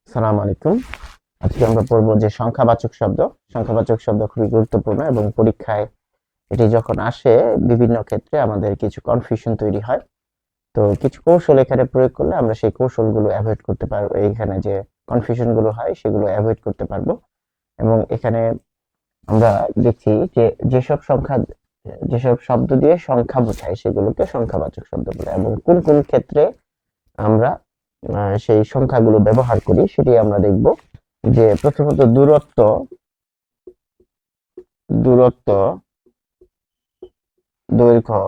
আসসালামু আলাইকুম। আজকে আমরা পড়বো যে সংখ্যাবাচক শব্দ। সংখ্যাবাচক শব্দ খুবই গুরুত্বপূর্ণ এবং পরীক্ষায় এটি যখন আসে বিভিন্ন ক্ষেত্রে আমাদের কিছু কনফিউশন তৈরি হয়। তো কিছু কৌশল এখানে প্রয়োগ করলে আমরা সেই কৌশলগুলো অ্যাভয়েড করতে পারবো। এইখানে যে কনফিউশন গুলো হয় সেগুলো অ্যাভয়েড করতে পারবো। এবং এখানে আমরা দেখছি যে যেসব শব্দ দিয়ে সংখ্যা বোঝায় সেগুলোকে সংখ্যাবাচক শব্দ বলে, এবং কোন কোন ক্ষেত্রে আমরা সেই সংখ্যাগুলো ব্যবহার করি সেটি আমরা দেখব। যে প্রথমত দূরত্ব, দূরত্ব, দৈর্ঘ্য,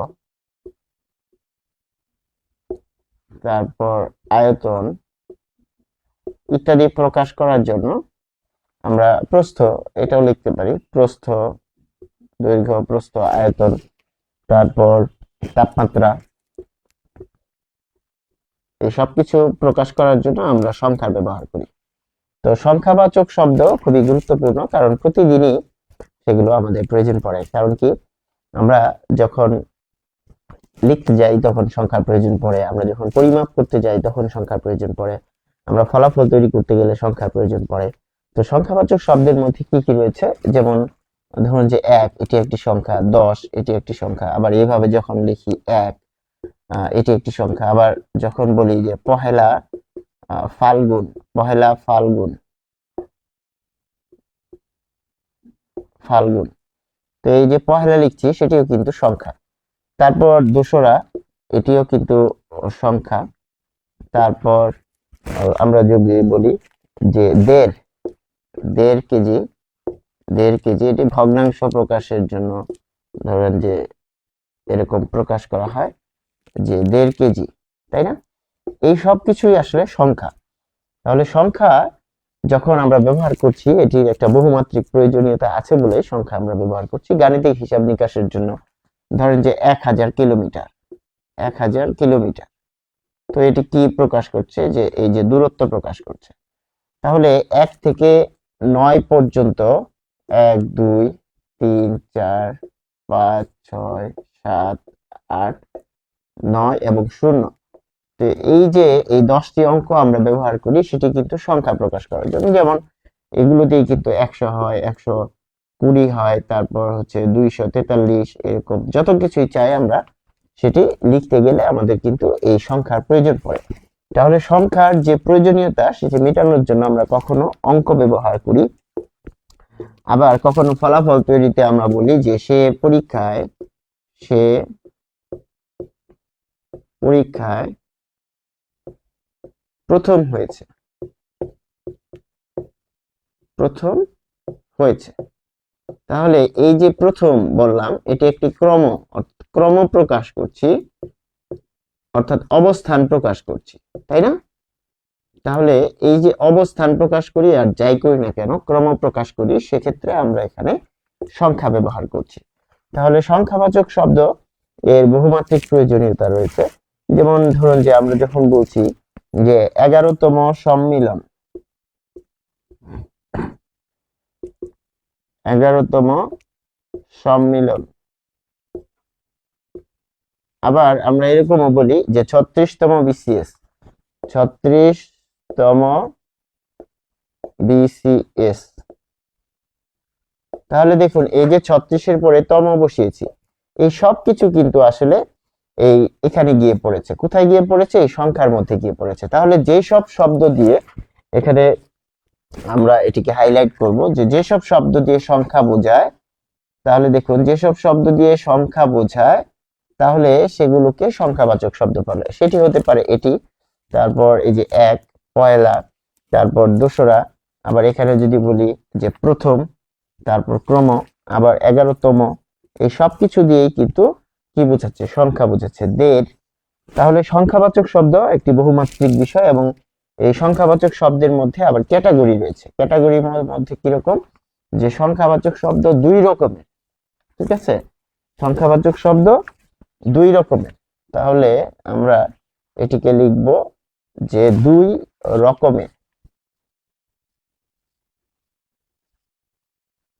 তারপর আয়তন ইত্যাদি প্রকাশ করার জন্য আমরা প্রস্থ এটাও লিখতে পারি। প্রস্থ, দৈর্ঘ্য, প্রস্থ, আয়তন, তারপর তাপমাত্রা, এই সবকিছু প্রকাশ করার জন্য আমরা সংখ্যা ব্যবহার করি। তো সংখ্যাবাচক শব্দ খুবই গুরুত্বপূর্ণ, কারণ প্রতিদিনই সেগুলো আমাদের প্রয়োজন পড়ে। কারণ কি, আমরা যখন লিখতে যাই তখন সংখ্যার প্রয়োজন পড়ে, আমরা যখন পরিমাপ করতে যাই তখন সংখ্যার প্রয়োজন পড়ে, আমরা ফলাফল তৈরি করতে গেলে সংখ্যার প্রয়োজন পড়ে। তো সংখ্যাবাচক শব্দের মধ্যে কি কি রয়েছে, যেমন ধরুন যে 1 এটি একটি সংখ্যা, 10 এটি একটি সংখ্যা, আবার এইভাবে যখন লিখি 1 এটি একটি সংখ্যা। আবার যখন বলি যে পহেলা ফাল্গুন, পহেলা ফাল্গুন, ফাল্গুন, তো এই যে পহেলা লিখছি সেটিও কিন্তু সংখ্যা। তারপর দোসরা, এটিও কিন্তু সংখ্যা। তারপর আমরা যদি বলি যে দেড়, দেড় কেজি, দেড় কেজি, এটি ভগ্নাংশ প্রকাশের জন্য ধরেন যে এরকম প্রকাশ করা হয় যে দেড় কেজি, তাই না? এই সব কিছুই আসলে সংখ্যা। তাহলে সংখ্যা যখন আমরা ব্যবহার করছি, এটির একটা বহুমাত্রিক প্রয়োজনীয়তা আছে বলে সংখ্যা আমরা ব্যবহার করছি গাণিতিক হিসাব নিকাশের জন্য। ধরেন যে 1000 কিলোমিটার, 1000 কিলোমিটার, তো এটি কি প্রকাশ করছে? যে এই যে দূরত্ব প্রকাশ করছে। তাহলে 1 থেকে 9 পর্যন্ত 1 2 3 4 5 6 7 8 9 এবং 0, তো এই যে এই 10টি অঙ্ক আমরা ব্যবহার করি সেটি কিন্তু সংখ্যা প্রকাশ করার জন্য। যেমন এগুলো দিয়ে কিন্তু 100 হয়, 120 হয়, তারপর হচ্ছে 243, এরকম যত কিছুই চাই আমরা সেটি লিখতে গেলে আমাদের কিন্তু এই সংখ্যার প্রয়োজন পড়ে। তাহলে সংখ্যার যে প্রয়োজনীয়তা সেটি মেটানোর জন্য আমরা কখনো অঙ্ক ব্যবহার করি, আবার কখনো ফলাফল তৈরিতে আমরা বলি যে সে পরীক্ষায় প্রথম হয়েছে, প্রথম হয়েছে। তাহলে এই যে প্রথম বললাম, এটি একটি ক্রম প্রকাশ করছি, অর্থাৎ অবস্থান প্রকাশ করছি, তাই না? তাহলে এই যে অবস্থান প্রকাশ করি আর যাই করি না কেন, ক্রম প্রকাশ করি, সেক্ষেত্রে আমরা এখানে সংখ্যা ব্যবহার করছি। তাহলে সংখ্যাবাচক শব্দ এর বহুমাত্রিক প্রয়োজনীয়তা রয়েছে। যেমন ধরুন যে আমরা যখন বলছি যে 11তম সম্মিলন, 11তম সম্মিলন, আবার আমরা এরকমও বলি যে 36তম বিসিএস, 36তম বিসিএস। তাহলে দেখুন এই যে 36-এর পরে তম বসিয়েছি, এই সব কিছু কিন্তু আসলে এই এখানে গিয়ে পড়েছে। কোথায় গিয়ে পড়েছে? এই সংখ্যার মধ্যে গিয়ে পড়েছে। তাহলে যেই সব শব্দ দিয়ে এখানে আমরা এটিকে হাইলাইট করব যে যেসব শব্দ দিয়ে সংখ্যা বোঝায়, তাহলে দেখুন যেসব শব্দ দিয়ে সংখ্যা বোঝায় তাহলে সেগুলোকে সংখ্যাবাচক শব্দ বলে। সেটি হতে পারে এটি, তারপর এই যে 1 পয়লা, তারপর দোসরা, আবার এখানে যদি বলি যে প্রথম, তারপর ক্রম, আবার 11তম, এই সব কিছু দিয়েই কিন্তু কি বোঝাচ্ছে? সংখ্যা বোঝাচ্ছে। দেড়। তাহলে সংখ্যাবাচক শব্দ একটি বহুমাত্রিক বিষয়, এবং এই সংখ্যাবাচক শব্দের মধ্যে আবার ক্যাটাগরি রয়েছে। ক্যাটাগরির মধ্যে কিরকম? যে সংখ্যাবাচক শব্দ দুই রকমের, ঠিক আছে? সংখ্যাবাচক শব্দ দুই রকমের। তাহলে আমরা এটিকে লিখব যে দুই রকমের,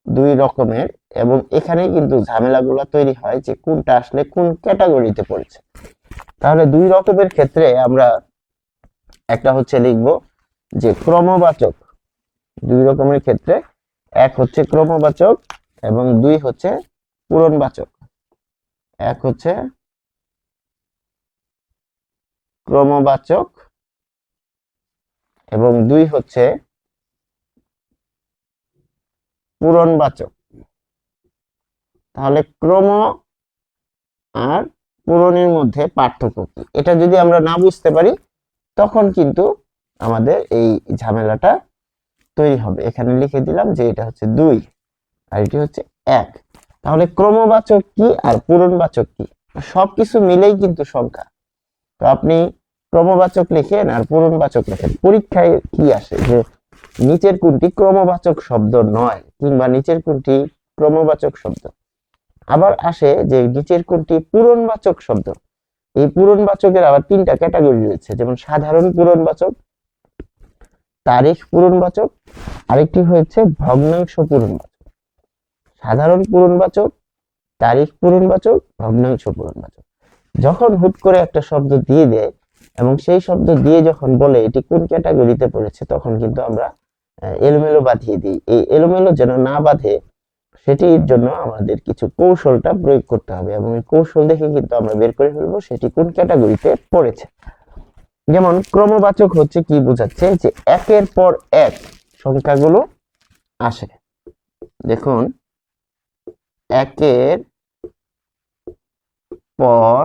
দুই রকমের। এবং এখানে কিন্তু ঝামেলাগুলো তৈরি হয় যে কোনটা আসলে কোন ক্যাটাগরিতে পড়ছে। তাহলে দুই রকমের ক্ষেত্রে আমরা একটা হচ্ছে লিখব যে ক্রমবাচক, দুই রকমের ক্ষেত্রে এক হচ্ছে ক্রমবাচক এবং দুই হচ্ছে পূরণবাচক। এক হচ্ছে ক্রমবাচক এবং দুই হচ্ছে পূরণবাচক। তাহলে ক্রম আর পূরণের মধ্যে পার্থক্য কি, এটা যদি আমরা না বুঝতে পারি তখন কিন্তু আমাদের এই ঝামেলাটা তৈরি হবে। এখানে লিখে দিলাম যে এটা হচ্ছে 2 আর এটি হচ্ছে 1। তাহলে ক্রমবাচক কি আর পূরণবাচক কি, সবকিছু মিলেই কিন্তু সংখ্যা। তো আপনি ক্রমবাচক লিখেন আর পূরণবাচক লিখেন, পরীক্ষায় কি আসে যে নিচের কোনটি ক্রমবাচক শব্দ নয় কিংবা নিচের কোনটি ক্রমবাচক শব্দ। আবার আসে যে নিচের কোনটি পূরণবাচক শব্দ। এই পূরণবাচকের আবার 3টা ক্যাটাগরি রয়েছে, যেমন সাধারণ পূরণবাচক, তারিখ পূরণবাচক, আরেকটি হয়েছে ভগ্নাংশ পূরণবাচক। সাধারণ পূরণবাচক, তারিখ পূরণবাচক, ভগ্নাংশ পূরণবাচক। যখন হুট করে একটা শব্দ দিয়ে দেয় এবং সেই শব্দ দিয়ে যখন বলে এটি কোন ক্যাটাগরিতে পড়েছে, তখন কিন্তু আমরা এলোমেলো বাঁধিয়ে দিই। এই এলোমেলো যেন না বাঁধে সেটির জন্য আমাদের কিছু কৌশলটা প্রয়োগ করতে হবে এবং এই কৌশল দেখে কিন্তু আমরা বের করে ফেলবো সেটি কোন ক্যাটাগরিতে পড়েছে। যেমন ক্রমবাচক হচ্ছে কি বোঝাচ্ছে, যে একের পর এক সংখ্যাগুলো আসে। দেখুন, একের পর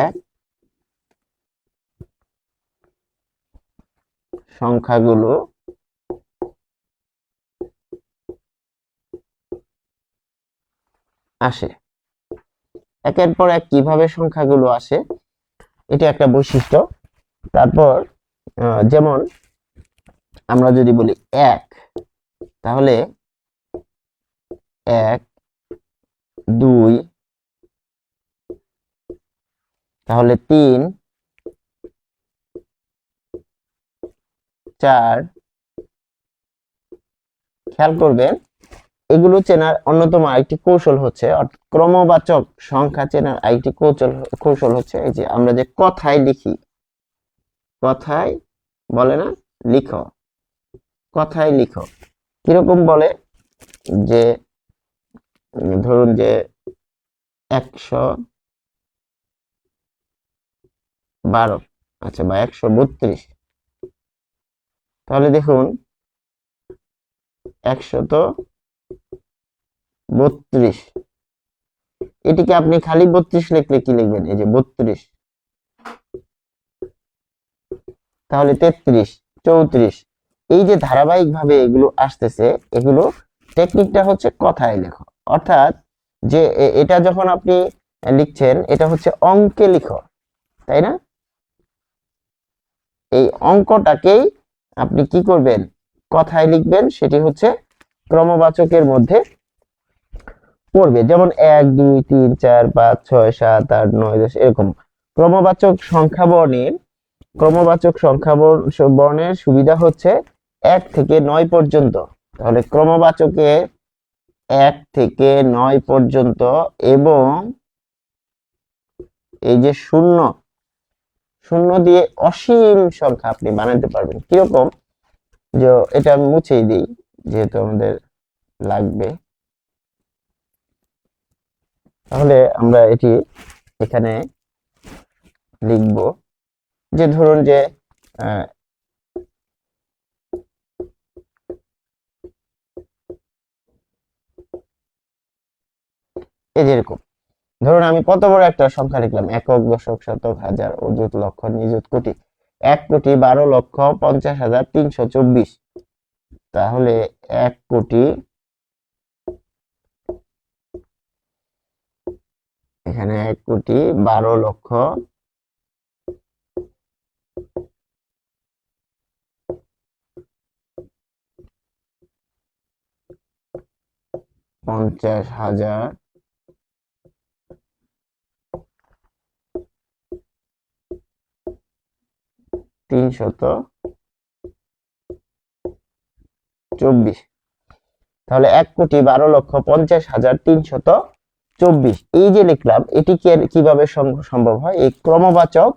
এক সংখ্যাগুলো আসে। একের পর এক কিভাবে সংখ্যাগুলো আসে, এটা একটা বৈশিষ্ট্য। তারপর যেমন আমরা যদি বলি 1, তাহলে 1, 2, তাহলে 3, 4। খেয়াল করবেন, এগুলো চেনার অন্যতম আরেকটি কৌশল হচ্ছে, ক্রমবাচক সংখ্যা চেনার আরেকটি কৌশল হচ্ছে এই যে আমরা যে কথায় লিখি, কথায় বলে না লিখো, কথায় লিখো। কিরকম বলে, যে ধরুন যে 112, আচ্ছা, বা 132। তাহলে দেখুন 132, এটিকে আপনি খালি 32 লিখলে কি লিখবেন, এই যে 32। তাহলে 33, 34, এই যে ধারাবাহিক ভাবে এগুলো আসতেছে, এগুলো টেকনিকটা হচ্ছে কথায় লেখো। অর্থাৎ যে এটা যখন আপনি লিখছেন এটা হচ্ছে অঙ্কে লিখো, তাই না? এই অঙ্কটাকেই আপনি কি করবেন, কথায় লিখবেন, সেটি হচ্ছে ক্রমবাচকের মধ্যে পড়বে। যেমন 1, 2, 3, 4, 5, 6, 7, 8, 9, 10 এরকম ক্রমবাচক সংখ্যা বর্ণের সুবিধা হচ্ছে 1 থেকে 9 পর্যন্ত। তাহলে ক্রমবাচকে 1 থেকে 9 পর্যন্ত, এবং এই যে শূন্য দিয়ে অসীম সংখ্যা আপনি বানাতে পারবেন। কিরকম, যে এটা আমি মুছেই দিই যেহেতু আমাদের লাগবে। তাহলে আমরা এটি এখানে লিখব, যে ধরুন যে এই যেরকম ধরুন আমি কত বড় একটা সংখ্যা লিখলাম, একক, দশক, শতক, হাজার, অযুত, লক্ষ, নিযুত, কোটি। 1,12,50,324। তাহলে 1,00,00,000, এখানে 1,12,50,000 324। তাহলে 1,12,50,324, এই যে লিখলাম, এটি কিভাবে সম্ভব হয়, এই ক্রমবাচক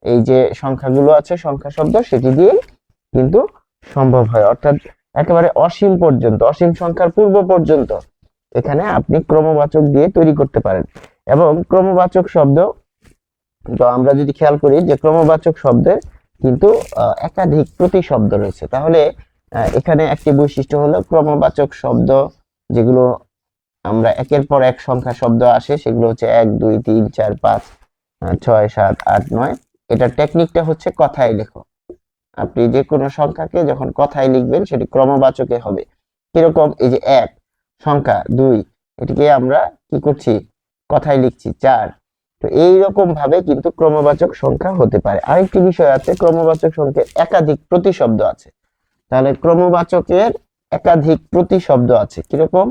এই যে সংখ্যাগুলো আছে সংখ্যা শব্দ সেটি দিয়ে কিন্তু সম্ভব হয়, অর্থাৎ একেবারে অসীম পর্যন্ত, অসীম সংখ্যার পূর্ব পর্যন্ত এখানে আপনি ক্রমবাচক দিয়ে তৈরি করতে পারেন। এবং ক্রমবাচক শব্দ তো আমরা যদি খেয়াল করি যে ক্রমবাচক শব্দের কিন্তু একাধিক প্রতিশব্দ রয়েছে, তাহলে এখানে একটি বৈশিষ্ট্য হলো ক্রমবাচক শব্দ যেগুলো আমরা একের পর এক সংখ্যা শব্দ আসে সেগুলো হচ্ছে 1 2 3 4 5 6 7 8 9। এটার টেকনিকটা হচ্ছে কথায় লেখো। আপনি যে কোনো সংখ্যাকে যখন কথায় লিখবেন সেটি ক্রমবাচকে হবে। কিরকম, এই যে 1 সংখ্যা, 2 এটিকে আমরা কি করছি, কথায় লিখছি 4। তো এইরকম ভাবে কিন্তু ক্রমবাচক সংখ্যা হতে পারে। আরেকটি বিষয় আছে, ক্রমবাচক সংখ্যার একাধিক প্রতিশব্দ আছে। তাহলে ক্রমবাচকের একাধিক প্রতিশব্দ আছে, কিরকম,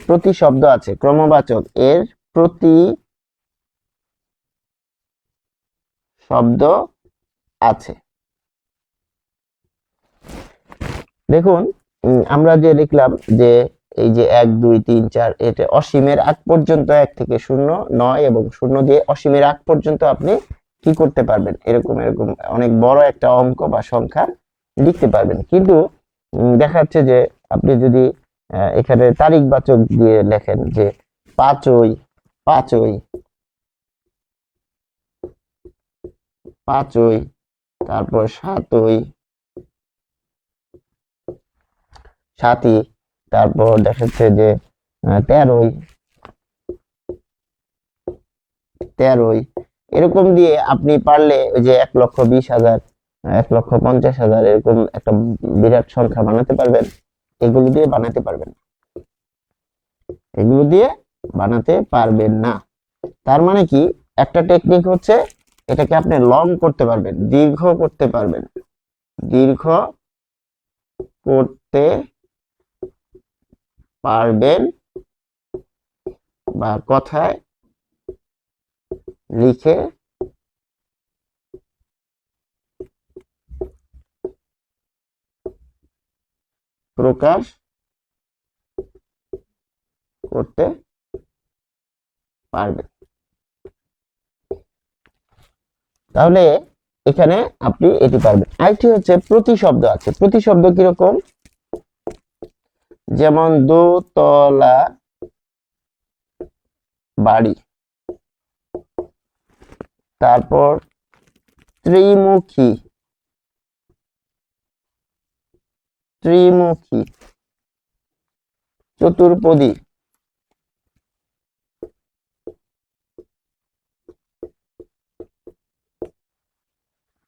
প্রতিশব্দ আছে ক্রমবাচক এর প্রতি শব্দ আছে। দেখুন আমরা যে লিখলাম যে এই যে 1 2 3 4 এটা অসীমের আগ পর্যন্ত 1 থেকে 0 9 এবং 0 দিয়ে অসীমের আগ পর্যন্ত আপনি কি করতে পারবেন, এরকম এরকম অনেক বড় একটা অঙ্ক বা সংখ্যা লিখতে পারবেন। কিন্তু দেখা যাচ্ছে যে আপনি যদি এখানে তারিখবাচক দিয়ে লেখেন যে 5ই 5ই 5ই, তারপর 7ই 7ই, তারপর দেখাচ্ছে যে 13ই 13ই, এরকম দিয়ে আপনি পারলে ওই যে 1,20,000 1,50,000 এরকম একটা বিরাট সংখ্যা বানাতে পারবেন। এগুলো দিয়ে বানাতে পারবেন, এগুলো দিয়ে বানাতে পারবেন না। তার মানে কি, একটা টেকনিক হচ্ছে এটাকে আপনি লং করতে পারবেন, দীর্ঘ করতে পারবেন, দীর্ঘ করতে পারবেন বা কথায় লিখে প্রকাশ করতে পারবেন। তাহলে এখানে আপনি এটি পারবেন। আরেকটি হচ্ছে প্রতিশব্দ আছে। প্রতিশব্দ কিরকম, যেমন দোতলা বাড়ি, তারপর ত্রিমুখী, ত্রিমুখী, চতুর্পদী,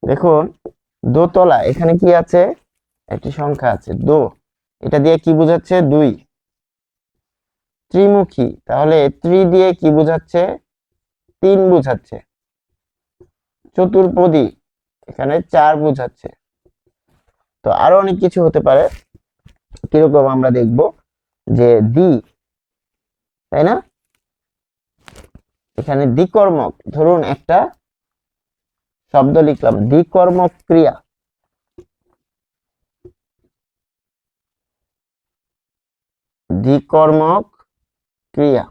দেখুন দোতলা, এখানে কি আছে, একটি সংখ্যা আছে দো, এটা দিয়ে কি বোঝাচ্ছে, 2। ত্রিমুখী, তাহলে ত্রি দিয়ে কি বোঝাচ্ছে, 3 বোঝাচ্ছে। চতুর্পদী, এখানে 4 বোঝাচ্ছে। তো আরো অনেক কিছু হতে পারে, কিরকম আমরা দেখব যে দ্বি, তাই না, এখানে দ্বিকর্মক, ধরুন একটা শব্দ লিখলাম দ্বিকর্মক ক্রিয়া, দ্বিকর্মক ক্রিয়া।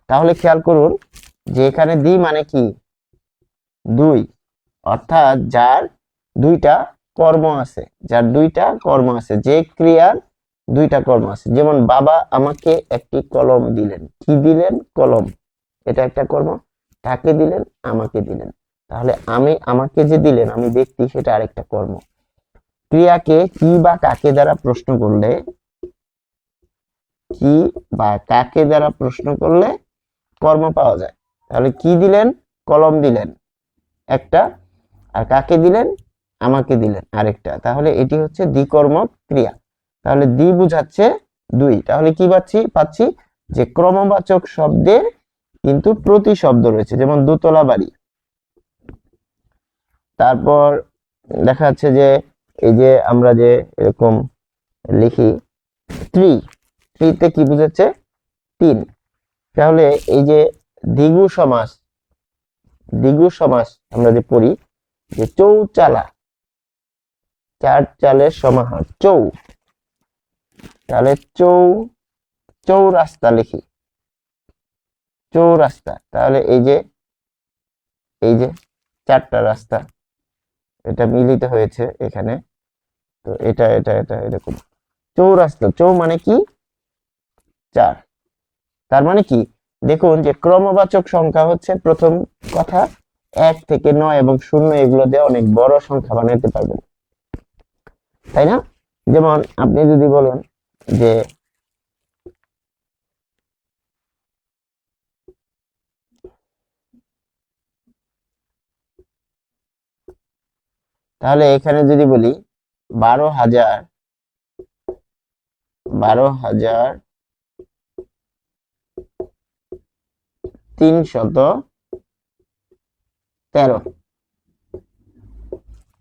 তাহলে খেয়াল করুন যে এখানে দ্বি মানে কি, 2, অর্থাৎ যার 2টা কর্ম আছে, যার 2টা কর্ম আছে, যে ক্রিয়ার 2টা কর্ম আছে। যেমন বাবা আমাকে একটি কলম দিলেন, কি দিলেন, কলম, এটা একটা কর্ম। তাকে দিলেন, আমাকে দিলেন, তাহলে আমি আমাকে যে দিলেন আমি ব্যক্তি, সেটা আরেকটা কর্ম। ক্রিয়াকে কি বা কাকে দ্বারা প্রশ্ন করলে, কি বা কাকে দ্বারা প্রশ্ন করলে কর্ম পাওয়া যায়। তাহলে কি দিলেন, কলম দিলেন একটা, আর কাকে দিলেন, আমাকে দিলেন আরেকটা। তাহলে এটি হচ্ছে দ্বিকর্মক ক্রিয়া। তাহলে দ্বি বুঝাচ্ছে 2। তাহলে কি পাচ্ছি যে ক্রমবাচক শব্দের কিন্তু প্রতিশব্দ রয়েছে, যেমন দোতলা বাড়ি। তারপর দেখা যাচ্ছে যে এই যে আমরা যে এরকম লিখি ত্রি, ত্রিতে কি বুঝাচ্ছে, 3। তাহলে এই যে দ্বিগু সমাস, দ্বিগু সমাস আমরা যে পড়ি যে চৌচালা, 4 চালের সমাহার চৌ, তাহলে চৌরাস্তা লিখি, চৌরাস্তা, তাহলে এই যে চারটা রাস্তা এটা মিলিত হয়েছে এখানে, তো এটা এটা এটা এরকম চৌরাস্তা, চৌ মানে কি 4, তার মানে কি দেখুন যে ক্রমবাচক সংখ্যা হচ্ছে প্রথম কথা 1 থেকে 9 এবং 0 এগুলো দিয়ে অনেক বড় সংখ্যা বানাতে পারবেন, তাই না? যেমন আপনি যদি বলেন যে তাহলে এখানে যদি বলি 12,313,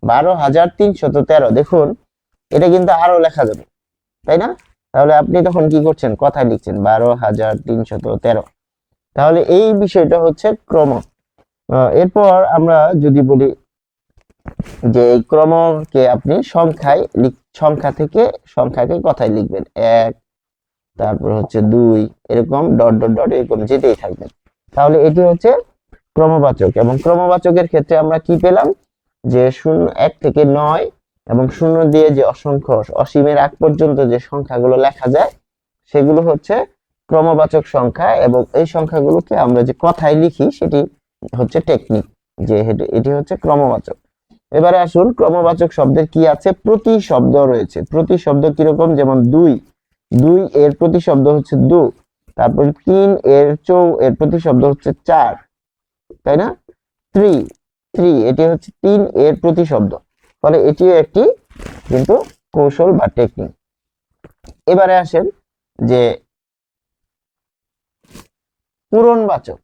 12,313, দেখুন এটা কিন্তু আরো লেখা যাবে, তাই না? তাহলে আপনি তখন কি করছেন, কথায় লিখছেন 12,313, তাহলে এই বিষয়টা হচ্ছে ক্রম। এরপর আমরা যদি বলি যে এই ক্রমকে আপনি সংখ্যাকে কথায় লিখবেন 1, তারপর হচ্ছে 2, এরকম ডট ডট ডট এরকম যেতেই থাকবেন, তাহলে এটি হচ্ছে ক্রমবাচক। এবং ক্রমবাচকের ক্ষেত্রে আমরা কি পেলাম যে 1 থেকে 9 এবং 0 দিয়ে যে অসংখ্য অসীমের আগ পর্যন্ত যে সংখ্যাগুলো লেখা যায় সেগুলো হচ্ছে ক্রমবাচক সংখ্যা, এবং এই সংখ্যাগুলোকে আমরা যে কথায় লিখি সেটি হচ্ছে টেকনিক, যে এটি হচ্ছে ক্রমবাচক। এবারে আসুন ক্রমবাচক শব্দের কি আছে, প্রতি শব্দ রয়েছে। প্রতি শব্দ কিরকম, যেমন 2 এর প্রতি শব্দ হচ্ছে 2, তারপর 3 এর প্রতি শব্দ হচ্ছে 4, তাই না? 3 এটি হচ্ছে 3 এর প্রতি শব্দ, ফলে এটিও একটি কিন্তু কৌশল বা টেকনিক। এবারে আসেন যে পূরণবাচক।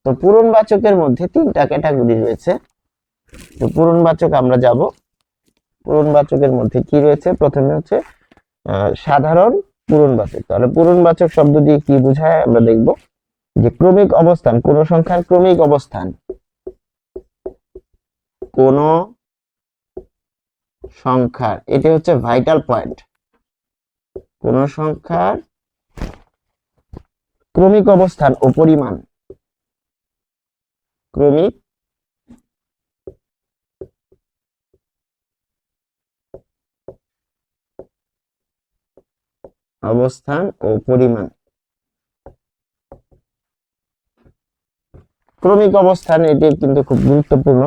তো পূরণবাচকের মধ্যে 3টা ক্যাটাগরি রয়েছে। তো পূরণবাচক আমরা যাব, পূরণবাচকের মধ্যে কি রয়েছে, প্রথমে হচ্ছে সাধারণ পূরণবাচক। তাহলে পূরণবাচক শব্দ দিয়ে কি বোঝায় আমরা দেখব যে ক্রমিক অবস্থান, কোন সংখ্যার ক্রমিক অবস্থান, কোন সংখ্যার, এটি হচ্ছে ভাইটাল পয়েন্ট, কোন সংখ্যার ক্রমিক অবস্থান ও পরিমাণ, ক্রমিক অবস্থান ও পরিমাণ। ক্রমিক অবস্থান এটি কিন্তু খুব গুরুত্বপূর্ণ,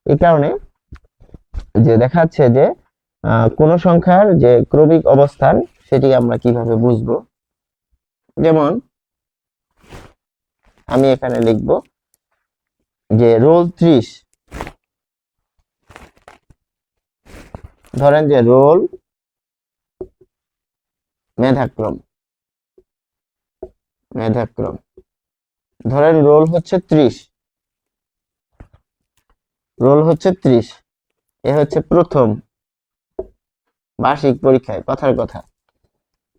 এই কারণে যে দেখা যাচ্ছে যে কোন সংখ্যার যে ক্রমিক অবস্থান সেটি আমরা কিভাবে বুঝবো। যেমন আমি এখানে লিখব যে রোল 30, ধরেন যে রোল মেধাক্রম, ধরেন রোল হচ্ছে 30, এ হচ্ছে প্রথম বার্ষিক পরীক্ষায়, কথার কথা।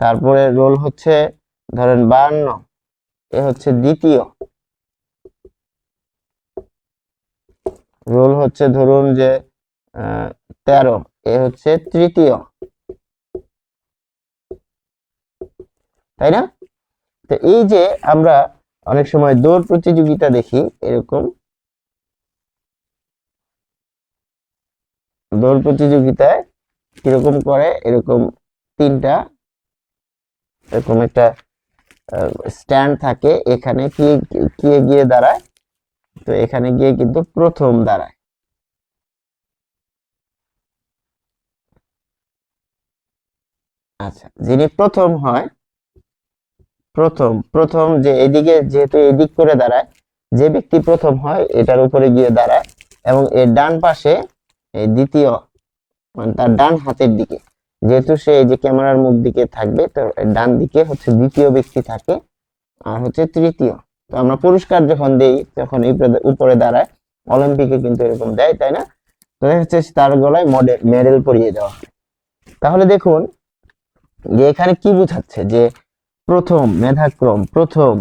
তারপরে রোল হচ্ছে ধরেন 52, এ হচ্ছে দ্বিতীয়। রোল হচ্ছে ধরুন যে 13, এ হচ্ছে তৃতীয়, তাই না? তো এই যে আমরা অনেক সময় দৌড় প্রতিযোগিতা দেখি, এরকম দৌড় প্রতিযোগিতায় কিরকম করে, এরকম 3টা এরকম একটা স্ট্যান্ড থাকে, এখানে কি গিয়ে দাঁড়ায়, তো এখানে গিয়ে কিন্তু প্রথম দাঁড়ায়। আচ্ছা, যিনি প্রথম হয়, প্রথম যে এদিকে যেহেতু এদিক করে দাঁড়ায়, যে ব্যক্তি প্রথম হয় এটার উপরে গিয়ে দাঁড়ায়, এবং এর ডান পাশে এই দ্বিতীয়, মানে তার ডান হাতের দিকে, যেহেতু সে এই যে ক্যামেরার মুখ দিকে থাকবে, তো ডান দিকে হচ্ছে দ্বিতীয় ব্যক্তি থাকে, আর হচ্ছে তৃতীয়। তো আমরা পুরস্কার যখন দেই তখন এই উপরে দাঁড়ায়, অলিম্পিকে কিন্তু এরকম দেয়, তাই না? তো হচ্ছে তার গলায় মেডেল পরিয়ে দেওয়া হয়। তাহলে দেখুন যে এখানে কি বোঝাচ্ছে, যে প্রথম মেধাক্রম, প্রথম,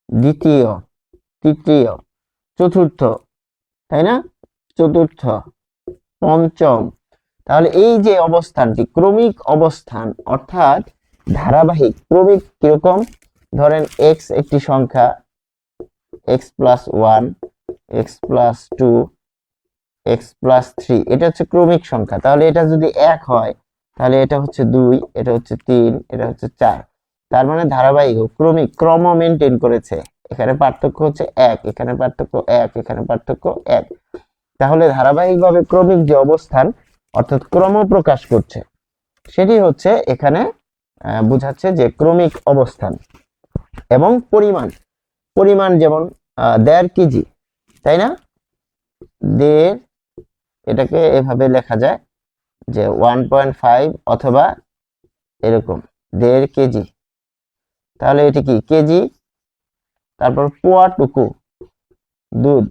দ্বিতীয়, তৃতীয়, চতুর্থ, তাই না? চতুর্থ, পঞ্চম। তাহলে এই যে অবস্থানটি ক্রমিক অবস্থান, অর্থাৎ ধারাবাহিক। ক্রমিক কিরকম, ধরেন x একটি সংখ্যা, x+1 x+2 x+3 এটা হচ্ছে ক্রমিক সংখ্যা। তাহলে এটা যদি 1 হয় তাহলে এটা হচ্ছে 2, এটা হচ্ছে 3, এটা হচ্ছে 4। তার মানে ধারাবাহিক ক্রমিক ক্রম মেনটেন করেছে। এখানে পার্থক্য হচ্ছে 1, এখানে পার্থক্য 1, এখানে পার্থক্য 1। তাহলে ধারাবাহিকভাবে ক্রমিক যে অবস্থান অর্থাৎ ক্রম প্রকাশ করছে সেটি হচ্ছে এখানে বোঝাচ্ছে যে ক্রমিক অবস্থান। এবং পরিমাণ যেমন 1.5 কেজি, তাই না? 1.5, এটাকে এভাবে লেখা যায় যে 1.5 অথবা এরকম 1.5 কেজি। তাহলে এটি কি কেজি। তারপর পোয়াটুকু দুধ,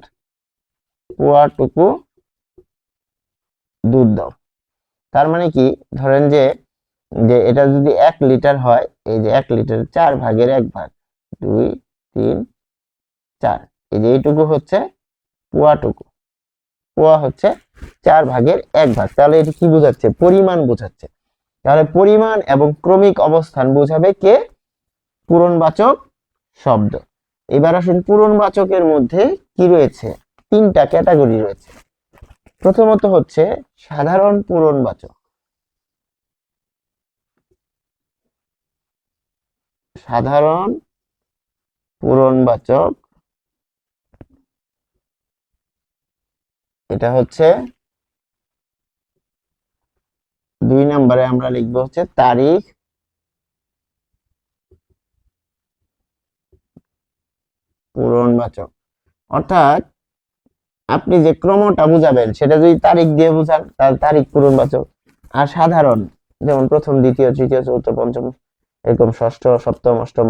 পোয়াটুকু দুধ দাও। তার মানে কি, ধরেন যে এটা যদি 1 লিটার হয়, এই যে 1 লিটার 4 ভাগের 1 ভাগ, 2 3 4, এই যে এইটুকু হচ্ছে পোয়াটুকু। পোয়া হচ্ছে 4 ভাগের 1 ভাগ। তাহলে এটি কি বোঝাচ্ছে? পরিমাণ বোঝাচ্ছে। তাহলে পরিমাণ এবং ক্রমিক অবস্থান বোঝাবে কে? পূরণবাচক শব্দ। এবার আসুন পূরণবাচকের মধ্যে কি রয়েছে? 3টা ক্যাটাগরি রয়েছে। প্রথমত হচ্ছে সাধারণ পূরণবাচক। সাধারণ পূরণবাচক, এটা হচ্ছে 2 নম্বরে আমরা লিখব হচ্ছে তারিখ পূরণবাচক। অর্থাৎ আপনি যে ক্রমটা বুঝাবেন সেটা যদি তারিখ দিয়ে বুঝান তাহলে তারিখ পূরণবাচক। আর সাধারণ, যেমন প্রথম, দ্বিতীয়, তৃতীয়, চতুর্থ, পঞ্চম, এরকম ষষ্ঠ, সপ্তম, অষ্টম,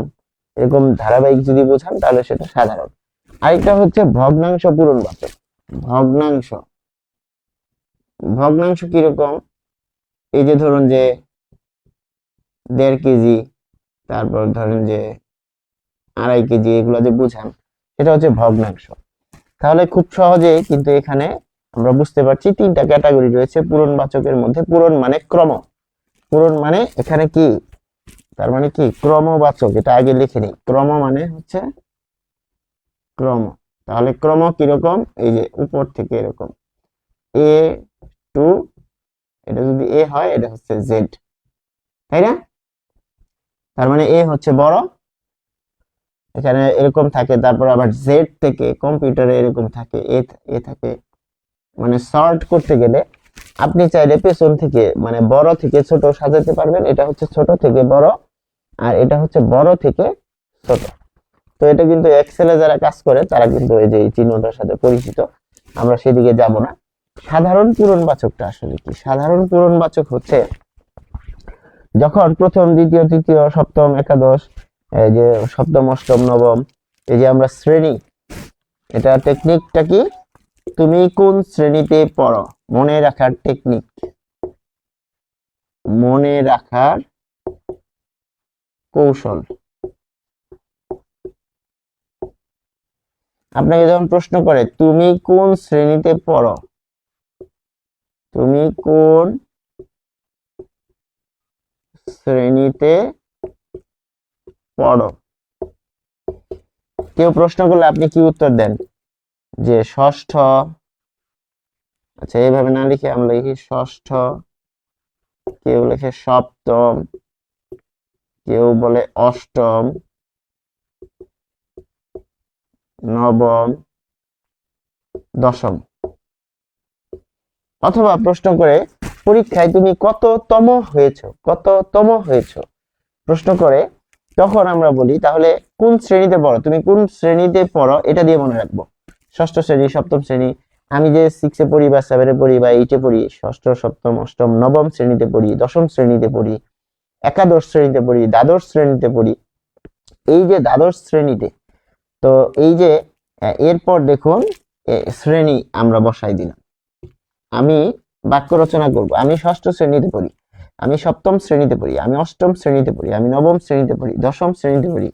এরকম ধারাবাহিক যদি বোঝান তাহলে সেটা সাধারণ। আরেকটা হচ্ছে ভগ্নাংশ পূরণবাচক। ভগ্নাংশ কিরকম? এই যে ধরুন যে 1.5 কেজি, তারপর ধরেন যে 2.5 কেজি, এগুলো যে বুঝান সেটা হচ্ছে ভগ্নাংশ। তাহলে খুব সহজেই কিন্তু এখানে আমরা বুঝতে পারছি 3টা ক্যাটাগরি রয়েছে পূরণবাচকের মধ্যে। পূরণ মানে ক্রম, পূরণ মানে এখানে কি, তার মানে কি ক্রমবাচক। এটা আগে লিখে নিই, ক্রম মানে হচ্ছে ক্রম। তাহলে ক্রম কিরকম? এই যে উপর থেকে এরকম এ টু, এটা যদি এ হয় এটা হচ্ছে জেড, তাই না? তার মানে এ হচ্ছে বড়, এখানে এরকম থাকে। তারপর আবার জেড থেকে কম্পিউটারে এরকম থাকে, এ থাকে। মানে সর্ট করতে গেলে আপনি চাইলে পেছন থেকে মানে বড় থেকে ছোট সাজাতে পারবেন। এটা হচ্ছে ছোট থেকে বড়, আর এটা হচ্ছে বড় থেকে ছোট। তো এটা কিন্তু এক্সেলে যারা কাজ করে তারা কিন্তু এই যে এই চিহ্নটার সাথে পরিচিত, আমরা সেদিকে যাব না। সাধারণ পূরণবাচকটা আসলে কি? সাধারণ পূরণবাচক হচ্ছে যখন প্রথম, দ্বিতীয়, তৃতীয়, সপ্তম, একাদশ, এই যে সপ্তম, অষ্টম, নবম, এই যে আমরা শ্রেণী, এটা টেকনিকটা কি? তুমি কোন শ্রেণীতে পড়ো, মনে রাখার টেকনিক, মনে রাখার কৌশল। আপনাকে যখন প্রশ্ন করে তুমি কোন শ্রেণীতে পড়ো, তুমি কোন শ্রেণীতে পড়ো, কেউ প্রশ্ন করলে আপনি কি উত্তর দেন? যে ষষ্ঠ। আচ্ছা, এইভাবে না লিখে আমরা লিখি ষষ্ঠ, কেউ লেখে সপ্তম, কেউ বলে অষ্টম, নবম, দশম। অথবা প্রশ্ন করে পরীক্ষায় তুমি কততম হয়েছো, কততম হয়েছো প্রশ্ন করে, তখন আমরা বলি তাহলে কোন শ্রেণীতে পড়ো, তুমি কোন শ্রেণীতে পড়ো এটা দিয়ে মনে রাখবো। ষষ্ঠ শ্রেণী, সপ্তম শ্রেণী, আমি যে 6-এ পড়ি বা 7-এ পড়ি বা 8-এ পড়ি, ষষ্ঠ, সপ্তম, অষ্টম, নবম শ্রেণীতে পড়ি, দশম শ্রেণীতে পড়ি, একাদশ শ্রেণীতে পড়ি, দ্বাদশ শ্রেণীতে পড়ি। এই যে দ্বাদশ শ্রেণীতে, তো এই যে এরপর দেখুন শ্রেণী আমরা বসাই দিলাম। আমি বাক্য রচনা করব, আমি ষষ্ঠ শ্রেণীতে পড়ি, আমি সপ্তম শ্রেণীতে পড়ি, আমি অষ্টম শ্রেণীতে পড়ি, আমি নবম শ্রেণীতে পড়ি, দশম শ্রেণীতে পড়ি,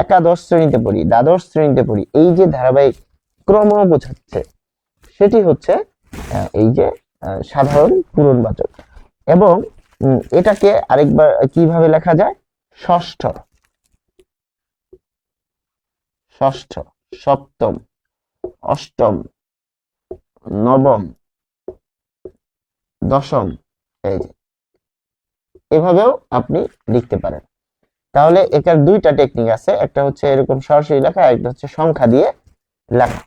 একাদশ শ্রেণীতে পড়ি, দ্বাদশ শ্রেণীতে পড়ি। এই যে ধারাবাহিক ক্রম বোঝাচ্ছে সেটি হচ্ছে এই যে সাধারণ পূরণবাচক। এবং এটাকে আরেকবার কিভাবে লেখা যায়? ষষ্ঠ, ষষ্ঠ। সপ্তম, অষ্টম, নবম, দশম, এই যে এভাবেও আপনি লিখতে পারেন। তাহলে এটার দুইটা টেকনিক আছে, একটা হচ্ছে এরকম সরাসরি লেখা, একটা হচ্ছে সংখ্যা দিয়ে লেখা।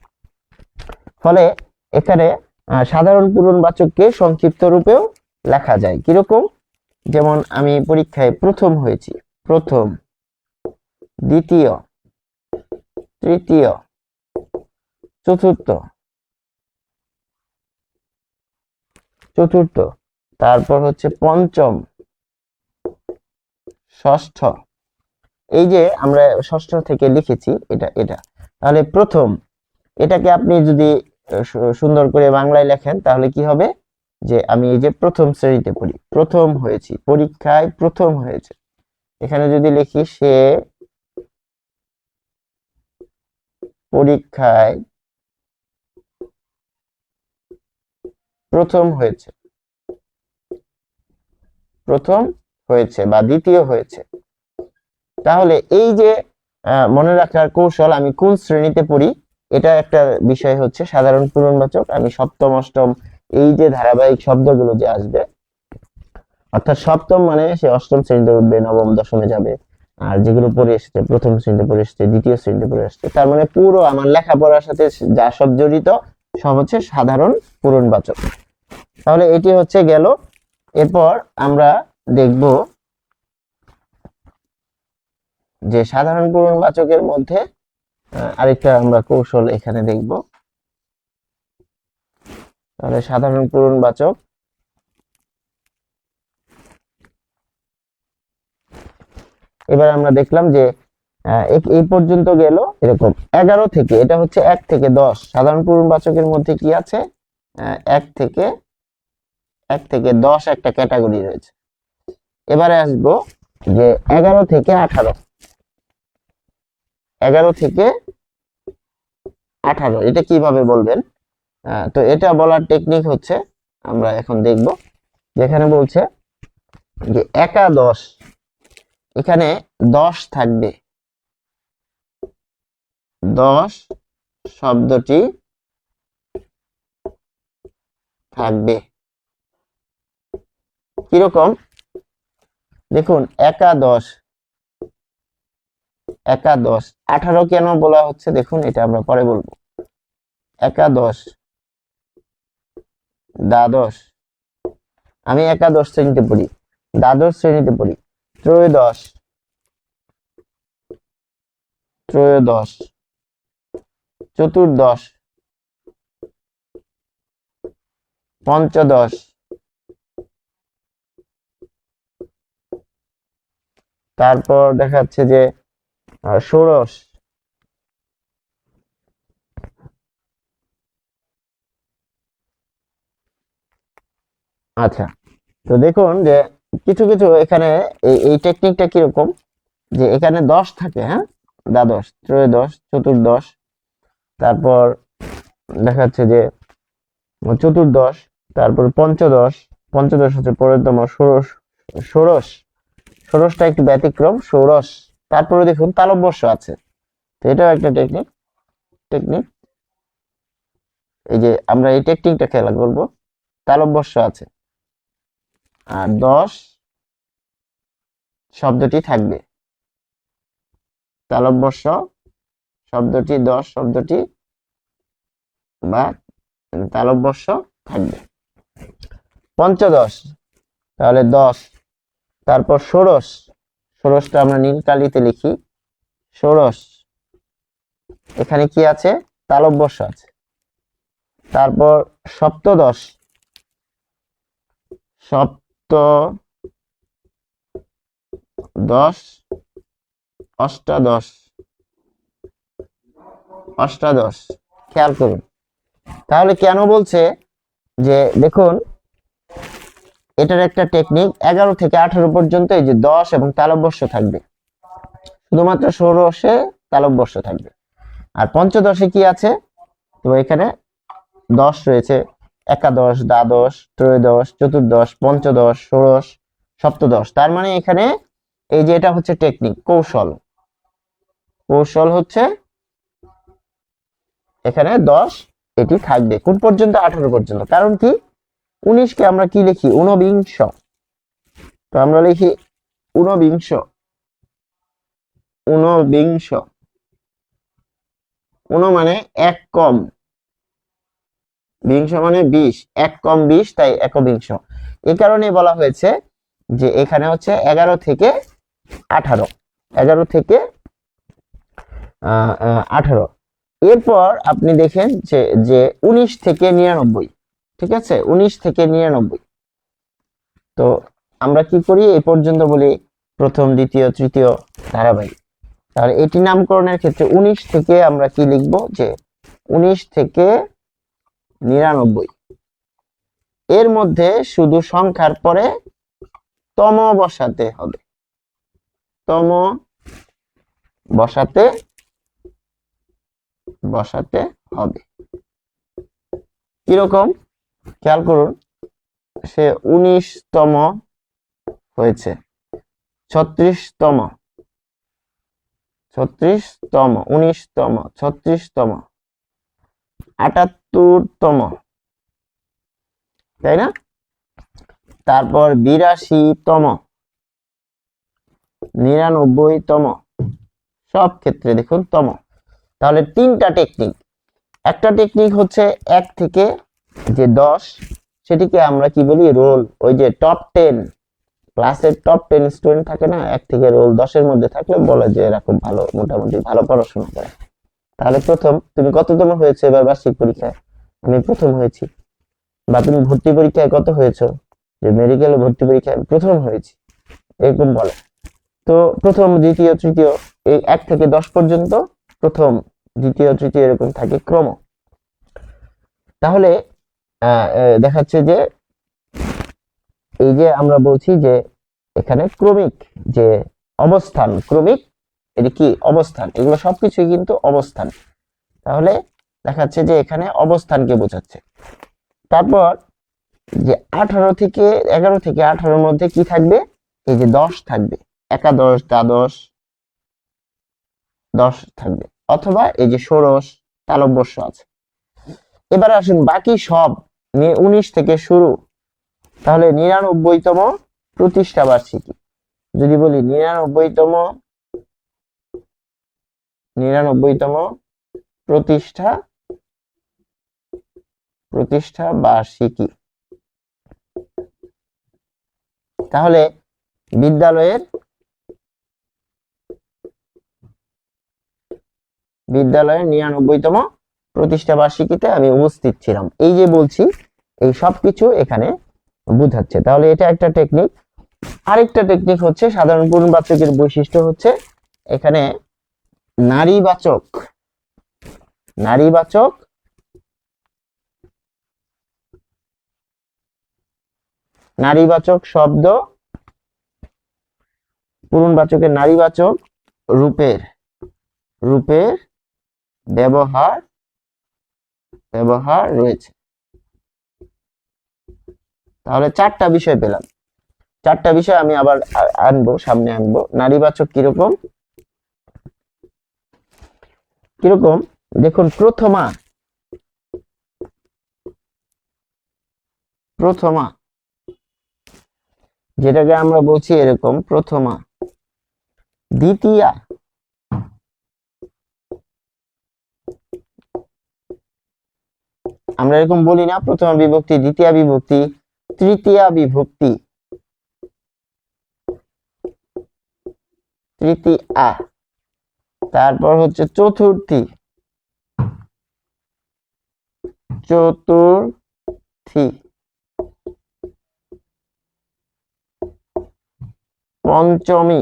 ফলে এখানে সাধারণ পূরণবাচককে সংক্ষিপ্ত রূপেও লেখা যায়। কিরকম? যেমন আমি পরীক্ষায় প্রথম হয়েছি, প্রথম, দ্বিতীয়, তৃতীয়, চতুর্থ, চতুর্থ, তারপর হচ্ছে পঞ্চম, ষষ্ঠ। এই যে আমরা ষষ্ঠ থেকে লিখেছি এটা এটা, তাহলে প্রথম, এটাকে আপনি যদি সুন্দর করে বাংলায় লেখেন তাহলে কি হবে, যে আমি এই যে প্রথম শ্রেণীতে পড়ি, প্রথম হয়েছি, পরীক্ষায় প্রথম হয়েছে। এখানে যদি লিখি সে পরীক্ষায় প্রথম হয়েছে, প্রথম হয়েছে বা দ্বিতীয় হয়েছে। তাহলে এই যে মনে রাখার কৌশল, আমি কোন শ্রেণীতে পড়ি, এটা একটা বিষয় হচ্ছে সাধারণ পূরণবাচক। আমি সপ্তম, অষ্টম, এই যে ধারাবাহিক শব্দগুলো যে আসবে, অর্থাৎ সপ্তম মানে সে অষ্টম শ্রেণীতে উঠবে, নবম দশমে যাবে। আর যেগুলো পড়ে এসেছে, প্রথম শ্রেণীতে পড়ে এসেছে, দ্বিতীয় শ্রেণীতে পড়ে আসছে, তার মানে পুরো আমার লেখাপড়ার সাথে যা সব জড়িত সব হচ্ছে সাধারণ পূরণবাচক। তাহলে এটি হচ্ছে গেল। এরপর আমরা দেখব যে সাধারণ পূরণবাচকের মধ্যে আরেকটা আমরা কৌশল এখানে দেখব। তাহলে সাধারণ পূরণবাচক, এবার আমরা দেখলাম যে এই পর্যন্ত গেল এরকম 11 থেকে, এটা হচ্ছে 1 থেকে 10 সাধারণ পূরণবাচকের মধ্যে কি আছে, 1 থেকে 10 একটা ক্যাটাগরি রয়েছে। এবারে আসবো যে 11 থেকে 18, 11 থেকে 18 এটা কিভাবে বলবেন। তো এটা বলার টেকনিক হচ্ছে আমরা এখন দেখব, যেখানে বলছে যে একাদশ, এখানে 10 থাকবে, 10 শব্দটি থাকবে। কিরকম? দেখুন, একাদশ, একাদশ, 18 কেন বলা হচ্ছে দেখুন, এটা আমরা পরে বলবো। একাদশ, দ্বাদশ, আমি একাদশ শ্রেণীতে পড়ি, দ্বাদশ শ্রেণীতে পড়ি, ত্রয়োদশ, ত্রয়োদশ, চতুর্দশ, পঞ্চদশ, তারপর দেখা যাচ্ছে যে ষোড়শ, আচ্ছা। তো দেখুন যে কিছু কিছু এখানে এই টেকনিকটা কিরকম, যে এখানে 10 থাকে, হ্যাঁ, দ্বাদশ, ত্রয়োদশ, চতুর্দশ, তারপর দেখা যাচ্ছে যে চতুর্দশ, তারপর পঞ্চদশ, পঞ্চদশ হচ্ছে পরেরতম, ষোড়শ, ষোড়শ, ষোড়শটা একটু ব্যতিক্রম, ষোড়শ, তারপরে দেখুন তালব্যস্য আছে। তো এটাও একটা টেকনিক, টেকনিক এই যে আমরা এই টেকনিকটা খেলা করব, তালব্যস্য আছে, আর 10 শব্দটি থাকবে, তালব্যস্য শব্দটি, 10 শব্দটি বা তালব্যস্য থাকবে। পঞ্চদশ, তাহলে 10, তারপর ষোড়শ, ষোড়শটা আমরা নীল কালিতে লিখি, ষোড়শ, এখানে কি আছে, তালব্যস্য আছে। তারপর সপ্তদশ, সপ্তদশ, অষ্টাদশ, অষ্টাদশ, খেয়াল করুন। তাহলে কেন বলছে, যে দেখুন এটার একটা টেকনিক, 11 থেকে 18 পর্যন্ত এই যে 10 এবং তালব্যস্য থাকবে, শুধুমাত্র ষোড়শে তালব্যস্য থাকবে। আর পঞ্চদশে কি আছে, তো এখানে 10 রয়েছে, একাদশ, দ্বাদশ, ত্রয়োদশ, চতুর্দশ, পঞ্চদশ, ষোড়শ, সপ্তদশ। তার মানে এখানে এই যে এটা হচ্ছে টেকনিক, কৌশল, কৌশল হচ্ছে এখানে 10 এটি থাকবে কোন পর্যন্ত? 18 পর্যন্ত। কারণ কি 19 কে আমরা কি লিখি? ঊনবিংশ। তো আমরা লিখি ঊনবিংশ। ঊনবিংশ, ঊন মানে এক কম, বিংশ মানে 20, এক কম 20, তাই একবিংশ। এই কারণে বলা হয়েছে যে এখানে হচ্ছে 11 থেকে 18, 11 থেকে 18। এরপর আপনি দেখেন যে 19 থেকে 99, ঠিক আছে, 19 থেকে 99। তো আমরা কি করি? এই পর্যন্ত বলি প্রথম, দ্বিতীয়, তৃতীয় ধারাবাহিক। তাহলে এটি নামকরণের ক্ষেত্রে 19 থেকে আমরা কি লিখব? যে 19 থেকে 99। এর মধ্যে শুধু সংখ্যার পরে তম বসাতে হবে, তম বসাতে হবে। কিরকম খেয়াল করুন, সে 19তম হয়েছে, 36তম, 36তম, 19তম, 36তম, 78তম, তাই না? তারপর 82তম, 99তম, সব ক্ষেত্রে দেখুন তম। তাহলে তিনটা টেকনিক। একটা টেকনিক হচ্ছে 1 থেকে যে 10, সেটিকে আমরা কি বলি? রোল। ওই যে টপ 10, ক্লাসের টপ 10 স্টুডেন্ট থাকে না, 1 থেকে রোল 10 এর মধ্যে থাকলে বলে যে এরকম ভালো, মোটামুটি ভালো পড়াশোনা করে। তাহলে প্রথম, তুমি কততম হয়েছে এবার বার্ষিক পরীক্ষায়? আমি প্রথম হয়েছি। বা তুমি ভর্তি পরীক্ষায় কত হয়েছো? যে মেডিকেল ভর্তি পরীক্ষায় প্রথম হয়েছি, এরকম বলে। তো প্রথম, দ্বিতীয়, তৃতীয়, এই 1 থেকে 10 পর্যন্ত প্রথম, দ্বিতীয়, তৃতীয় এরকম থাকে ক্রম। তাহলে দেখাচ্ছে যে এই যে আমরা বলছি যে এখানে ক্রমিক যে অবস্থান, ক্রমিক এটি কি? অবস্থান। এগুলো সবকিছুই কিন্তু অবস্থান। তাহলে দেখাচ্ছে যে এখানে অবস্থানকে বোঝাচ্ছে। তারপর যে 11 থেকে 18-র মধ্যে কি থাকবে? এই যে 10 থাকবে, একাদশ, দ্বাদশ, 10 থাকবে, অথবা এই যে ষোড়শ, তালব্যস্য আছে। এবার আসুন বাকি সব নিয়ে 19 থেকে শুরু। তাহলে 99তম প্রতিষ্ঠা বার্ষিকী, যদি বলি 99তম প্রতিষ্ঠা বার্ষিকী, তাহলে বিদ্যালয়ের 99তম প্রতিষ্ঠা বার্ষিকীতে আমি উপস্থিত ছিলাম। এই যে বলছি, এই সবকিছু এখানে বুঝাচ্ছে। তাহলে এটা একটা টেকনিক। আরেকটা টেকনিক হচ্ছে সাধারণ পূর্ণবাচকের বৈশিষ্ট্য হচ্ছে এখানে নারীবাচক শব্দ, পূরণবাচকের নারীবাচক রূপের ব্যবহার রয়েছে। তাহলে 4টা বিষয় পেলাম। 4টা বিষয় আমি আবার সামনে আনবো। নারীবাচক কিরকম দেখুন, প্রথমা যেটাকে আমরা বলছি এরকম প্রথমা, দ্বিতীয়া, আমরা এরকম বলি না, প্রথমা বিভক্তি, দ্বিতীয়া বিভক্তি, তৃতীয়া বিভক্তি, তৃতীয়া। তারপর হচ্ছে চতুর্থী, পঞ্চমী,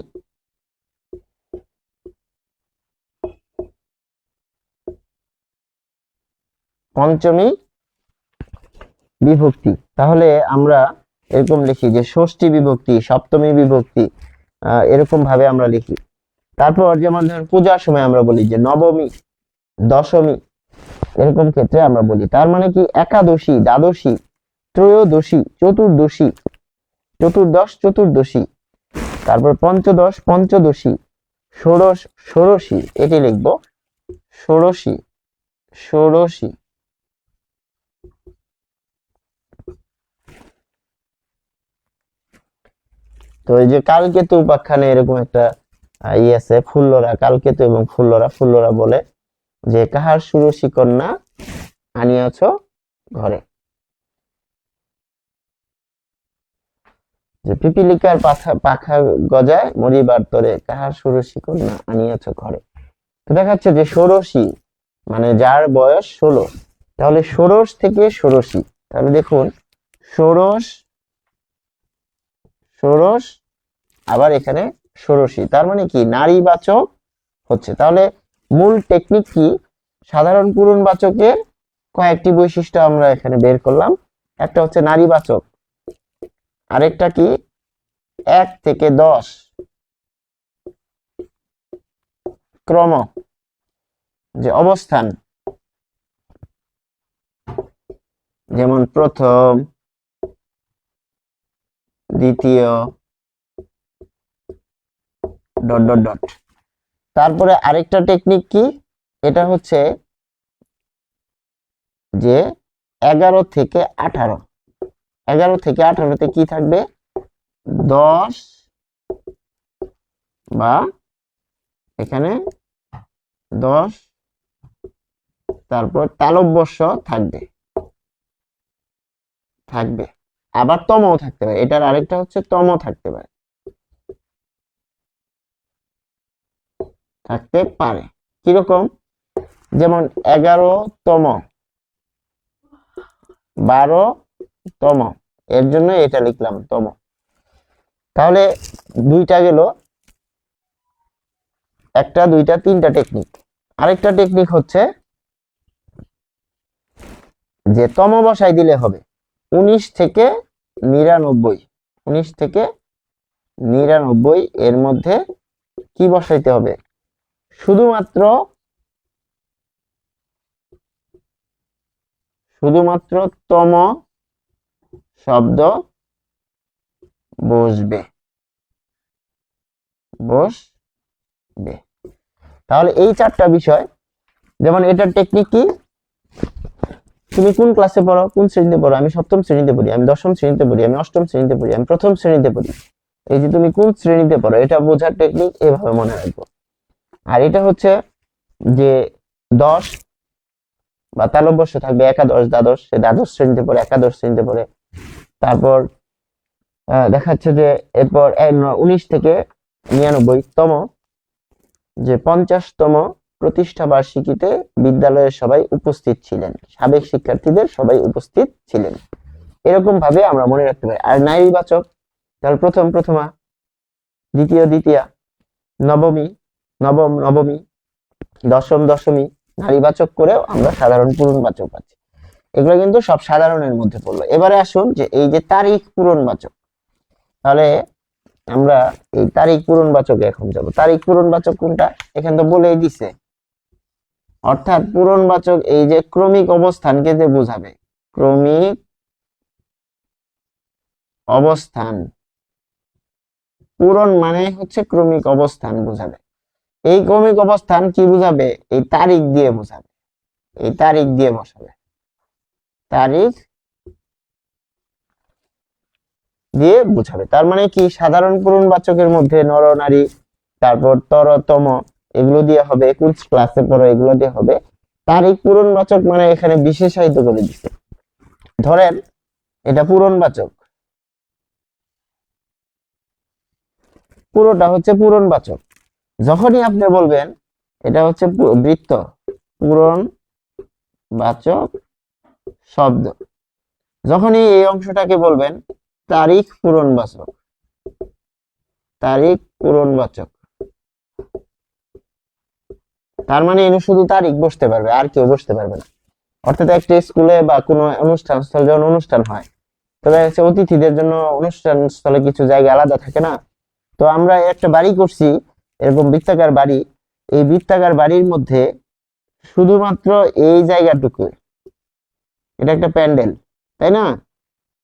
বিভক্তি। তাহলে আমরা এরকম লিখি যে ষষ্ঠী বিভক্তি, সপ্তমী বিভক্তি, এরকম ভাবে আমরা লিখি। তারপর যেমন ধরুন পূজার সময় আমরা বলি যে নবমী, দশমী, এরকম ক্ষেত্রে আমরা বলি। তার মানে কি একাদশী, দ্বাদশী, ত্রয়োদশী, চতুর্দশী, তারপর পঞ্চদশ, পঞ্চদশী, ষোড়শী, এটি লিখবো ষোড়শী, ষোড়শী। তো এই যে কালকেতু উপাখ্যানে এরকম একটা আছে, ফুল্লরা, কালকেতু এবং ফুল্লরা। ফুল্লরা বলে যে কাহার ষোড়শী কন্যা আনিয়াছ ঘরে, যে পিপিলিকার পাখা গজায় মরিবার তরে কাহার ষোড়শী কন্যা আনিয়াছ ঘরে। তো দেখাচ্ছে যে ষোড়শী মানে যার বয়স 16, তাহলে ষোড়শ থেকে ষোড়শী, তাহলে দেখুন ষোড়শ, ষোড়শ, আবার এখানে ষোড়শী, তার মানে কি নারীবাচক হচ্ছে। তাহলে মূল টেকনিক কি, সাধারণ পূরণবাচকের কয়েকটি বৈশিষ্ট্য আমরা এখানে বের করলাম। একটা হচ্ছে নারীবাচক, আরেকটা কি 1 থেকে 10 ক্রম, যে অবস্থান, যেমন প্রথম, দ্বিতীয়, ডট ডট ডট। তারপরে আরেকটা টেকনিক কি, এটা হচ্ছে যে 11 থেকে 18, 11 থেকে 18তে কি থাকবে, 10 বা এখানে 10, তারপর তালব্যস্য থাকবে, আবার তমও থাকতে পারে। এটার আরেকটা হচ্ছে তম থাকতে পারে, কিরকম, যেমন 11তম, 12তম, এর জন্য এটা লিখলাম তম। তাহলে দুইটা গেল, একটা, দুইটা, তিনটা টেকনিক। আরেকটা টেকনিক হচ্ছে যে তম বসাই দিলে হবে 19 থেকে 99, 19 থেকে 99 এর মধ্যে কি বসাইতে হবে, শুধুমাত্র তম শব্দ বসবে। তাহলে এই চারটা বিষয়, যেমন এটার টেকনিক কি, তুমি কোন ক্লাসে পড়ো, কোন শ্রেণীতে পড়ো, আমি সপ্তম শ্রেণীতে পড়ি, আমি দশম শ্রেণীতে পড়ি, আমি অষ্টম শ্রেণীতে পড়ি, আমি প্রথম শ্রেণীতে পড়ি। এই যে তুমি কোন শ্রেণীতে পড়ো এটা বোঝার টেকনিক, এভাবে মনে রাখবো। আর এটা হচ্ছে যে 10 বা তালব্যস্য থাকবে, একাদশ, দ্বাদশ, সে দ্বাদশ শ্রেণীতে পড়ে, একাদশ শ্রেণীতে পড়ে। তারপর দেখাচ্ছে যে এরপর 19 থেকে 99তম, যে 50তম প্রতিষ্ঠা বার্ষিকীতে বিদ্যালয়ের সবাই উপস্থিত ছিলেন, সাবেক শিক্ষার্থীদের সবাই উপস্থিত ছিলেন। এরকম ভাবে আমরা মনে রাখতে পারি। আর নারীবাচক, তাহলে প্রথম, প্রথমা, দ্বিতীয়, দ্বিতীয়া, নবমী, নবম, নবমী, দশম, দশমী, নারীবাচক করেও আমরা সাধারণ পূরণবাচক পাচ্ছি। এগুলো কিন্তু সব সাধারণের মধ্যে পড়লো। এবারে আসুন যে এই যে তারিখ পূরণবাচক, তাহলে আমরা এই তারিখ পূরণবাচকে এখন যাব। তারিখ পূরণবাচক কোনটা, এখানে তো বলেই দিছে, অর্থাৎ পূরণবাচক এই যে ক্রমিক অবস্থানকে যে বোঝাবে, ক্রমিক অবস্থান, পূরণ মানে হচ্ছে ক্রমিক অবস্থান বোঝাবে। এই ক্রমিক অবস্থান কি বোঝাবে, এই তারিখ দিয়ে বোঝাবে, এই তারিখ দিয়ে বসাবে, তারিখ দিয়ে বোঝাবে। তার মানে কি, সাধারণ পূরণবাচকের মধ্যে নর, নারী, তারপর তর, তম, এগুলো দিয়ে হবে, কোন ক্লাসে পড়ো, এগুলো দিয়ে হবে। তারিখ পূরণবাচক মানে এখানে বিশেষায়িত করে দিচ্ছে। ধরেন এটা পূরণবাচক, পুরোটা হচ্ছে পূরণবাচক। যখনই আপনি বলবেন এটা হচ্ছে বৃত্ত, পূরণবাচক শব্দ, যখনই এই অংশটাকে বলবেন তারিখ পূরণবাচক, তারিখ পূরণবাচক, তার মানে এনে শুধু তারিখ বসতে পারবে, আর কেউ বসতে পারবে না। অর্থাৎ একটা স্কুলে বা কোনো অনুষ্ঠান স্থলে যখন অনুষ্ঠান হয়, তো দেখা যাচ্ছে অতিথিদের জন্য অনুষ্ঠান স্থলে কিছু জায়গা আলাদা থাকে না। তো আমরা একটা বাড়ি করছি, এরকম বৃত্তাকার বাড়ি, এই বৃত্তাকার বাড়ির মধ্যে শুধুমাত্র এই জায়গাটুকু, এটা একটা প্যান্ডেল, তাই না?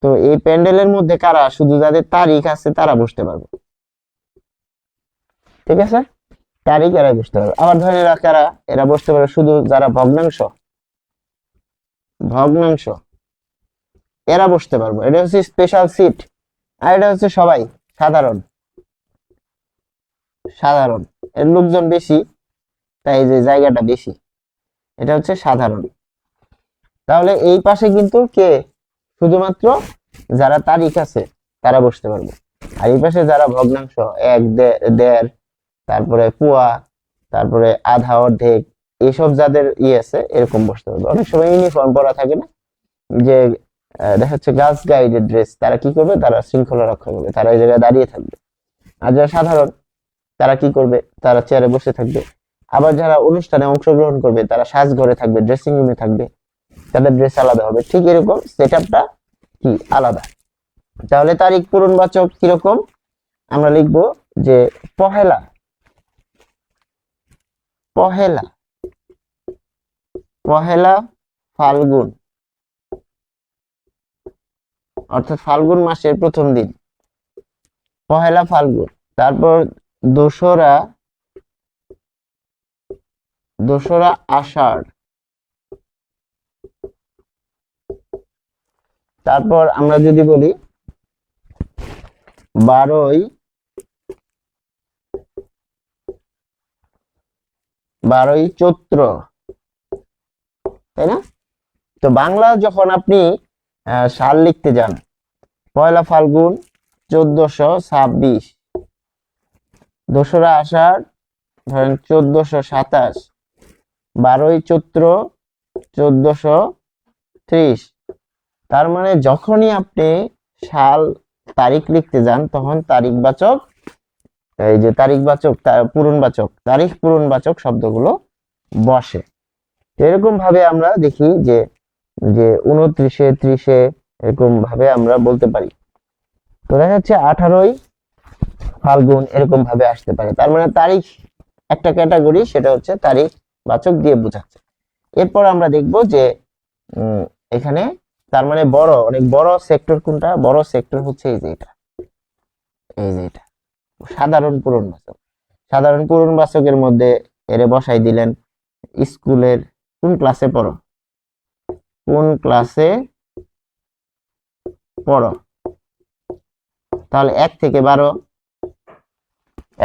তো এই প্যান্ডেলের মধ্যে কারা, শুধু যাদের তারিখ আছে তারা বসতে পারবে, ঠিক আছে? তারিখ এরা বসতে পারবে। আবার ধরেন এরা কারা, এরা বসতে পারবে শুধু যারা ভগ্নাংশ, ভগ্নাংশ এরা বসতে পারবো, এটা হচ্ছে স্পেশাল সিট। আর এটা হচ্ছে সবাই সাধারণ, সাধারণ এর লোকজন বেশি, তাই যে জায়গাটা বেশি, এটা হচ্ছে সাধারণ। তাহলে এই পাশে কিন্তু কে, শুধুমাত্র যারা তারিখ আছে তারা বসতে পারবে। আর এই পাশে যারা ভগ্নাংশ, এক, দেড়, তারপরে পুয়া, তারপরে আধা, অর্ধেক, এইসব যাদের আছে এরকম বসতে পারবে। অনেক সময় ইউনিফর্ম পরা থাকে না, যে দেখা যাচ্ছে গার্লস গাইডের ড্রেস, তারা কি করবে, তারা শৃঙ্খলা রক্ষা করবে, তারা এই জায়গায় দাঁড়িয়ে থাকবে। আর যারা সাধারণ তারা কি করবে, তারা চেয়ারে বসে থাকবে। আবার যারা অনুষ্ঠানে অংশগ্রহণ করবে তারা সাজঘরে থাকবে, ড্রেসিং রুমে থাকবে, তাদের ড্রেস আলাদা হবে। ঠিক এরকম সেটআপটা কি আলাদা। তাহলে তারিখ পূরণবাচক কিরকম, আমরা লিখব যে পহেলা, পহেলা, পহেলা ফাল্গুন, অর্থাৎ ফাল্গুন মাসের প্রথম দিন, পহেলা ফাল্গুন। তারপর দোসরা, দোসরা আষাঢ়। তারপর আমরা যদি বলি 12ই, 12ই চৈত্র, তাই না? তো বাংলা যখন আপনি সাল লিখতে যান, পয়লা ফাল্গুন 1426, দোসরা আষাঢ় ধরেন 1427, 12ই চৈত্র 1430। তার মানে যখনই আপনি সাল তারিখ লিখতে যান তখন তারিখবাচক, এই যে তারিখবাচক, পূরণবাচক, তারিখ পূরণবাচক শব্দগুলো বসে। এরকম ভাবে আমরা দেখি যে যে 29-এ, 30-এ, এরকম ভাবে আমরা বলতে পারি। তো দেখা যাচ্ছে 18ই ফাল্গুন এরকম ভাবে আসতে পারে। তার মানে তারিখ একটা ক্যাটাগরি, সেটা হচ্ছে তারিখ বাচক দিয়ে বোঝাচ্ছে। এরপর আমরা দেখব যে এখানে তার মানে বড়, অনেক বড় সেক্টর কোনটা, বড় সেক্টর হচ্ছে এই যে এটা, এই যে এটা সাধারণ পূরণবাচক। সাধারণ পূরণবাচকের মধ্যে এরে বসাই দিলেন স্কুলের কোন ক্লাসে পড়ো, কোন ক্লাসে পড়ো। তাহলে 1 থেকে 12,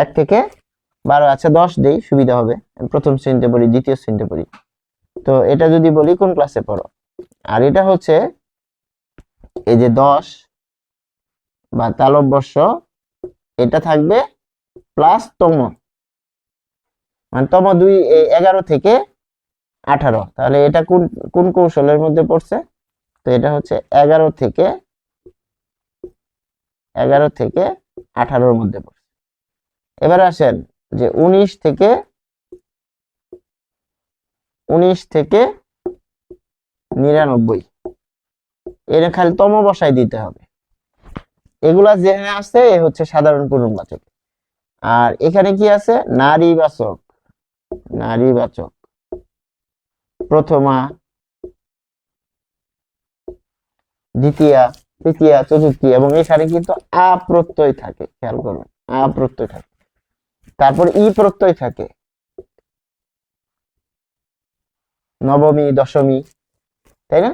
1 থেকে 12, আচ্ছা 10 দেই সুবিধা হবে, প্রথম শ্রেণীতে পড়ি, দ্বিতীয় শ্রেণীতে পড়ি। তো এটা যদি বলি কোন ক্লাসে পড়ো, আর এটা হচ্ছে এই যে 10 বা তালব্যস্য, এটা থাকবে প্লাস তম, মানে তম 2, 11 থেকে 18। তাহলে এটা কোন কোন কৌশলের মধ্যে পড়ছে, তো এটা হচ্ছে 11 থেকে 18-র মধ্যে পড়ছে। এবার আসেন যে 19 থেকে 99, এর খালি তম বসাই দিতে হবে। এগুলা যেখানে আছে এ হচ্ছে সাধারণ পূরণবাচক। আর এখানে কি আছে, নারীবাচক, নারীবাচক, প্রথমা, দ্বিতীয়া, তৃতীয়া, চতুর্থী, এবং এখানে কিন্তু আ প্রত্যয় থাকে, খেয়াল করবেন আ প্রত্যয় থাকে, তারপর ই প্রত্যয় থাকে, নবমী, দশমী, তাই না?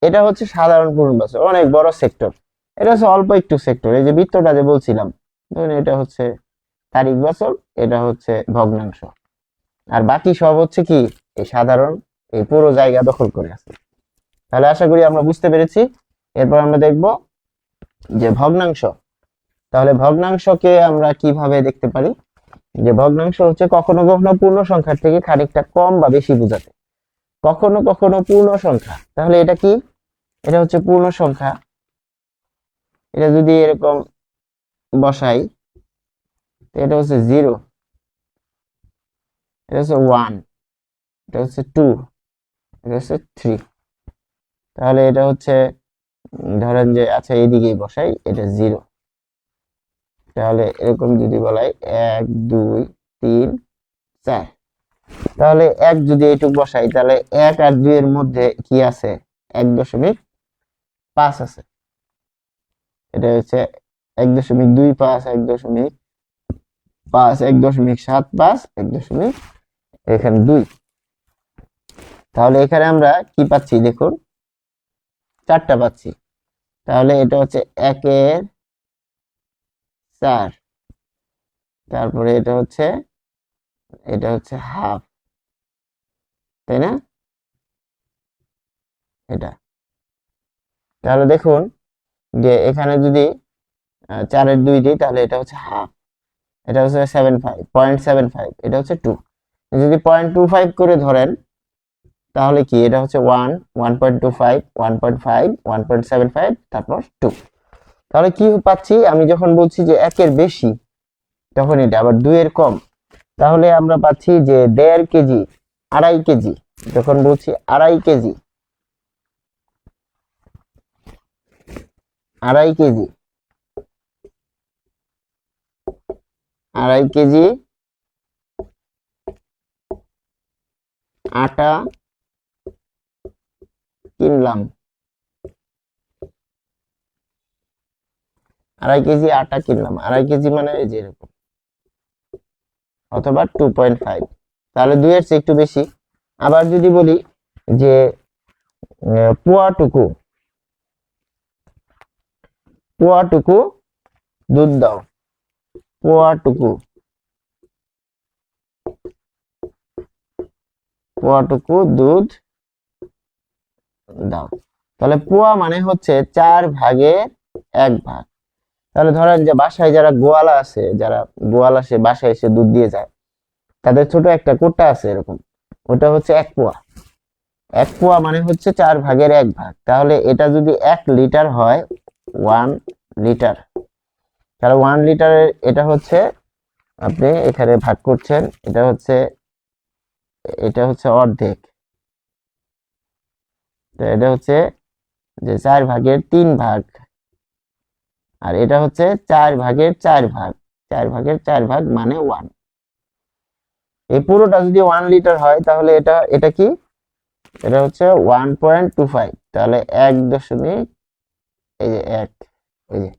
এটা হচ্ছে সাধারণ পূরণবাচক, অনেক বড় সেক্টর। এটা হচ্ছে অল্প একটু সেক্টর, এই যে বৃত্তটা যে বলছিলাম, এটা হচ্ছে তারিখবাচক, এটা হচ্ছে ভগ্নাংশ, আর বাকি সব হচ্ছে কি এই সাধারণ, এই পুরো জায়গা দখল করে আছে। তাহলে আশা করি আমরা বুঝতে পেরেছি। এরপর আমরা দেখব যে ভগ্নাংশ। তাহলে ভগ্নাংশকে আমরা কিভাবে দেখতে পারি, যে ভগ্নাংশ হচ্ছে কখনো কখনো পূর্ণ সংখ্যার থেকে খানিকটা কম বা বেশি বোঝাতে, কখনো কখনো পূর্ণ সংখ্যা। তাহলে এটা কি, এটা হচ্ছে পূর্ণ সংখ্যা। এটা যদি এরকম বসাই, এটা হচ্ছে 0, এটা হচ্ছে 1, এটা হচ্ছে 2, এটা হচ্ছে 3। তাহলে এটা হচ্ছে ধরেন যে আচ্ছা এইদিকেই বসাই, এটা 0। তাহলে এরকম যদি বলাই 1, 2, 3, 4, তাহলে 1 যদি এইটুক বসাই, তাহলে 1 আর 2 এর মধ্যে কি আছে, 1.5 আছে। এটা হচ্ছে 1.25, 1.5, 1.75, 1. এখানে 2। তাহলে এখানে আমরা কি পাচ্ছি দেখুন, 4টা পাচ্ছি। তাহলে এটা হচ্ছে 1-এর 4, তারপরে এটা হচ্ছে হাফ, তাই না? এটা তাহলে দেখুন যে এখানে যদি 4-এর 2 দিই তাহলে এটা হচ্ছে হাফ, এটা হচ্ছে 0.75, এটা হচ্ছে 2। যদি 0.25 করে ধরেন তাহলে কি এটা হচ্ছে 1, 1.25, 1.5, 1.75, তারপর 2। তাহলে কি পাচ্ছি, আমি যখন বলছি যে 1-এর বেশি তখন এটা, আবার 2-এর কম তাহলে আমরা পাচ্ছি যে 1.5 কেজি, 2.5 কেজি। যখন বলছি 2.5 কেজি, 2.5 কেজি, 2.5 কেজি আটা কিনলাম, 2.5 কেজি আটা কিনলাম, 2.5 কেজি মানে এই যে এরকম, অথবা 2.5, তাহলে 2-এর চেয়ে একটু বেশি। আবার যদি বলি যে পোয়াটুকু দুধ দাও, পোয়াটুকু দুধ দাও, তাহলে পোয়া মানে হচ্ছে 4/1 তাহলে ধরেন যে বাসায় যারা গোয়ালা আছে, সে বাসায় এসে দুধ দিয়ে যায়, তাদের ছোট একটা কোটা আছে এরকম, ওটা হচ্ছে 1 পোয়া। 1 পোয়া মানে হচ্ছে 4/1। তাহলে এটা যদি 1 লিটার হয়, 1 লিটার, তাহলে 1 লিটারের এটা হচ্ছে, আপনি এখানে ভাগ করছেন, এটা হচ্ছে অর্ধেক, তো এটা হচ্ছে যে 4/3 আর এটা হচ্ছে 4/4, 4/4 মানে 1। এই পুরোটা যদি 1 লিটার হয় তাহলে এটা কি, এটা হচ্ছে 1.25, তাহলে 1 দশমিক, এই যে 1, এই যে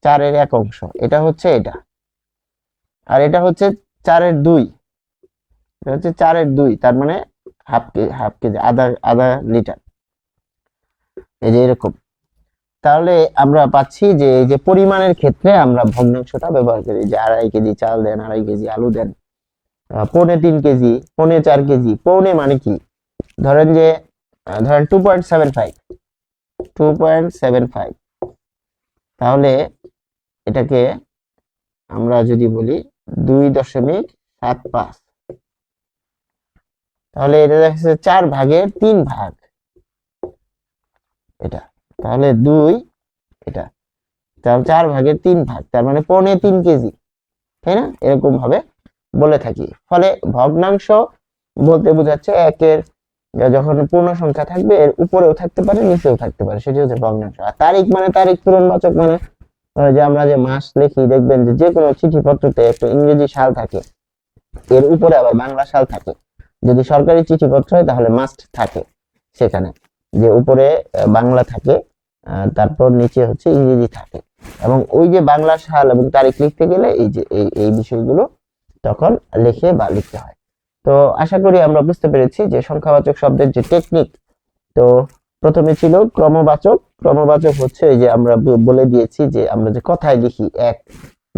4-এর 1 অংশ, এটা হচ্ছে এটা। আর এটা হচ্ছে 4-এর 2, এটা হচ্ছে 4-এর 2, তার মানে হাফ কেজি, আধা লিটার, এই যে এরকম। তাহলে আমরা পাচ্ছি যে এই যে পরিমাণের ক্ষেত্রে আমরা ভগ্নাংশটা ব্যবহার করি, যে 2.5 কেজি চাল দেন, 2.5 কেজি আলু দেন, 3.25 কেজি, 4 কেজি। পৌনে মানে কি, ধরেন 2.75, তাহলে এটাকে আমরা যদি বলি 2.75, তাহলে এটা দেখা যাচ্ছে 4/3 এটা, তাহলে 2, এটা, তাহলে 4/3, তার মানে 3.25 কেজি, তাই না? এরকম ভাবে বলে থাকি। ফলে ভগ্নাংশ বলতে বোঝাচ্ছে একের যখন পূর্ণ সংখ্যা থাকবে এর উপরেও থাকতে পারে, নিচেও থাকতে পারে, সেটি হচ্ছে ভগ্নাংশ। আর তারিখ মানে তারিখ পূরণবাচক, মানে যে আমরা যে মাস লিখি, দেখবেন যে কোনো চিঠিপত্রতে একটা ইংরেজি সাল থাকে, এর উপরে আবার বাংলা সাল থাকে। যদি সরকারি চিঠিপত্র হয় তাহলে মাস্ট থাকে সেখানে, যে উপরে বাংলা থাকে, তারপর নিচে হচ্ছে ইংরেজি থাকে। এবং ওই যে বাংলা সাল এবং তারিখ লিখতে গেলে এই যে এই বিষয়গুলো তখন লিখতে হয়। তো আশা করি আমরা বুঝতে পেরেছি যে সংখ্যাবাচক শব্দের যে টেকনিক। তো প্রথমে ছিল ক্রমবাচক হচ্ছে এই যে আমরা বলে দিয়েছি যে আমরা যে কথায় লিখি 1,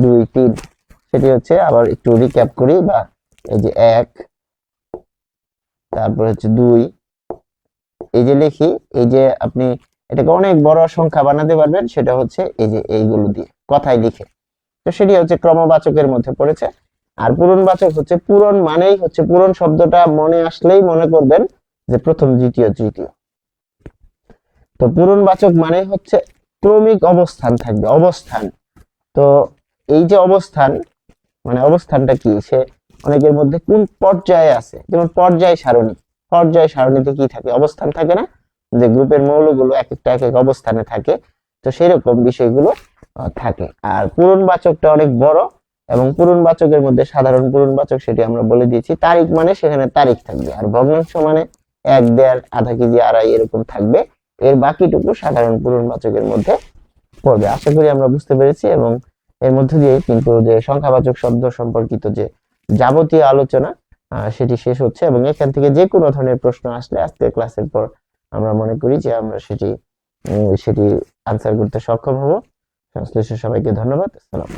2, 3, সেটি হচ্ছে, আবার একটু রিক্যাপ করি, বা এই যে 1, তারপর হচ্ছে 2, এই যে লিখি, এই যে আপনি এটাকে অনেক বড় সংখ্যা বানাতে পারবেন, সেটা হচ্ছে এই যে এইগুলো দিয়ে কথায় লিখে। তো সেটি হচ্ছে ক্রমবাচকের মধ্যে পড়েছে। আর পূরণবাচক হচ্ছে, পূরণ মানেই হচ্ছে, পূরণ শব্দটা মনে আসলেই মনে করবেন যে প্রথম, দ্বিতীয়, তৃতীয়। তো পূরণবাচক মানে হচ্ছে ক্রমিক অবস্থান থাকবে, অবস্থান। তো এই যে অবস্থান, মানে অবস্থানটা কি, সে অনেকের মধ্যে কোন পর্যায়ে আছে, যেমন পর্যায় সারণীতে কি থাকে, অবস্থান থাকে না, যে গ্রুপের মৌলগুলো এক একটা এক এক অবস্থানে থাকে, তো সেরকম বিষয়গুলো থাকে। আর পূরণবাচকটা অনেক বড়, এবং পূরণবাচকের মধ্যে সাধারণ পূরণবাচক, সেটি আমরা বলে দিয়েছি। তারিখ মানে সেখানে তারিখ থাকবে, আর ভগ্নাংশ মানে 1, 1.5, আধা কেজি, 2.5 এরকম থাকবে। এর বাকিটুকু সাধারণ পূরণবাচকের মধ্যে পড়বে। আশা করি আমরা বুঝতে পেরেছি, এবং এর মধ্যে দিয়ে কিন্তু যে সংখ্যাবাচক শব্দ সম্পর্কিত যে যাবতীয় আলোচনা সেটি শেষ হচ্ছে। এবং এখান থেকে যে কোনো ধরনের প্রশ্ন আসলে আজকে ক্লাসের পর আমরা মনে করি যে আমরা সেটি সেটি আনসার করতে সক্ষম হব। সংশ্লিষ্ট সবাইকে ধন্যবাদ। আসসালাম।